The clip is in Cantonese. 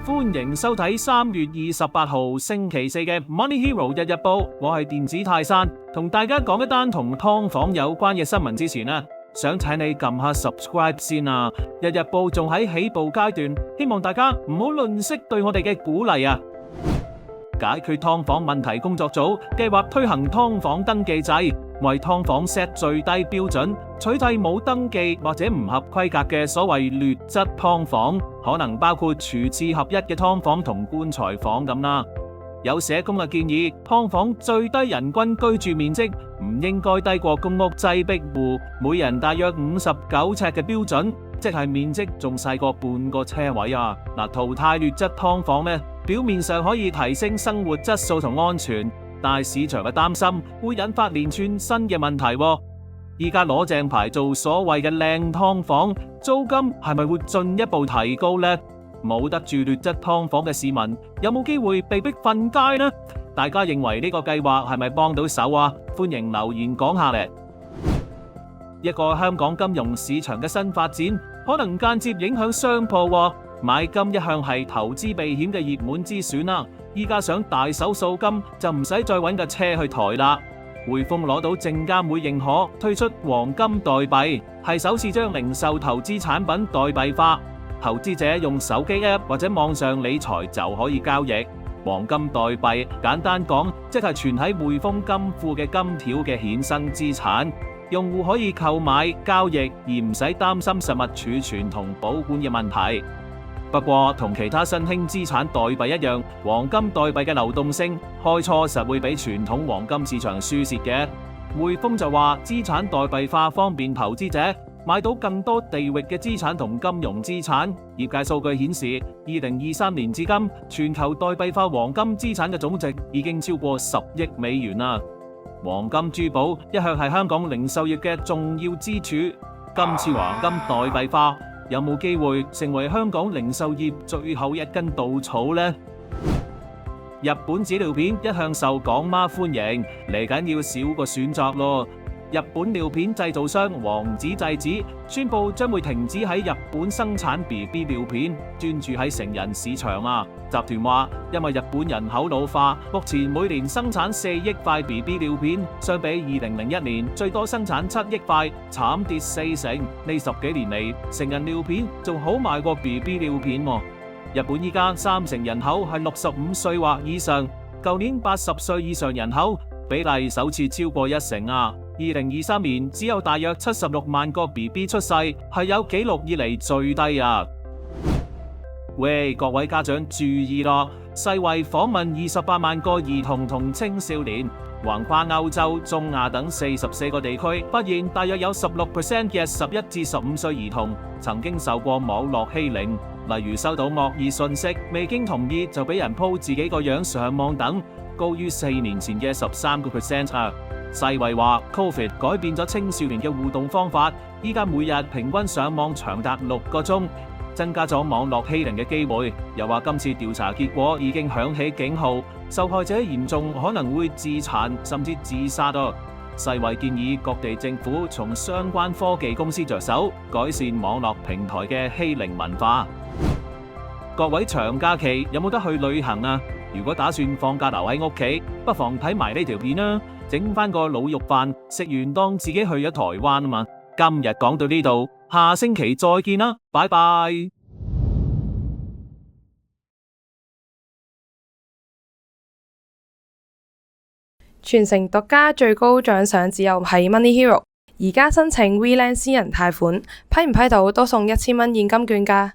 歡迎收睇3月28號星期四嘅 Money Hero 日日報，我係電子泰山，同大家講一單同劏房有關嘅新聞之前想請你撳下 subscribe 先啊！日日報仲喺起步階段，希望大家唔好吝惜對我哋嘅鼓勵啊！解決劏房問題工作組計劃推行劏房登記制，為劏房 set 最低標準，取締冇登記或者唔合規格嘅所謂劣質劏房，可能包括廚廁合一嘅劏房同棺材房咁啦。有社工嘅建議，劏房最低人均居住面積唔應該低過公屋擠迫戶每人大約59尺嘅標準，即係面積仲細過半個車位啊！淘汰劣質劏房呢，表面上可以提升生活質素同安全，但係市場嘅擔心會引發連串新嘅問題。依家攞正牌做所謂嘅靚劏房，租金係咪會進一步提高呢？冇得住劣質劏房嘅市民有冇機會被逼瞓街呢？大家認為呢個計劃係咪幫到手啊？歡迎留言講下咧。一個香港金融市場嘅新發展，可能間接影響商鋪。買金一向係投資避險嘅熱門之選啦，依家想大手掃金就唔使再揾架車去抬啦。匯豐攞到證監會認可，推出黃金代幣，係首次將零售投資產品代幣化。投資者用手機 App 或者網上理財就可以交易。黃金代幣簡單講，即係存喺匯豐金庫嘅金條嘅衍生資產，用戶可以購買交易而唔使擔心實物儲存同保管嘅問題。不過同其他新興資產代幣一樣，黃金代幣嘅流動性開初實會比傳統黃金市場輸蝕嘅。匯豐就話資產代幣化方便投資者買到更多地域嘅資產同金融資產。業界數據顯示，2023年至今，全球代幣化黃金資產嘅總值已經超過10億美元啦。黃金珠寶一向係香港零售業嘅重要支柱，今次黃金代幣化有冇機會成為香港零售業最後一根稻草呢？日本紙尿片一向受港媽歡迎，嚟緊要少個選擇咯。日本尿片製造商王子製紙宣布將會停止喺日本生產 BB 尿片，專注喺成人市場啊！集團話，因為日本人口老化，目前每年生產4億塊 BB 尿片，相比2001年最多生產7億塊，慘跌40%。呢10幾年嚟，成人尿片仲好賣過 BB 尿片。日本依家30%人口係65歲或以上，舊年80歲以上人口比例首次超過1成啊！2023年只有大約76萬個 BB 出世，係有紀錄以嚟最低啊！喂，各位家長注意咯！世衛訪問28萬個兒童同青少年，橫跨歐洲、中亞等44個地區，發現大約有16% 嘅11至15歲兒童曾經受過網絡欺凌，例如收到惡意訊息，未經同意就俾人 po 自己個樣上網等，高於4年前嘅13% 啊！世衛話 Covid 改變咗青少年嘅互動方法，依家每日平均上網長達6個鐘，增加咗網絡欺凌嘅機會。又話今次調查結果已經響起警號，受害者嚴重可能會自殘甚至自殺。世衛建議各地政府從相關科技公司着手，改善網絡平台嘅欺凌文化。各位長假期有冇得去旅行啊？如果打算放假留喺屋企，不妨睇埋呢條片啦，整翻個滷肉飯，食完當自己去咗台灣啊嘛。今日講到呢度，下星期再見啦，拜拜。全城獨家最高獎賞只有喺 Money Hero， 而家申請 WeLand 私人貸款，批唔批到都送1000蚊現金券㗎。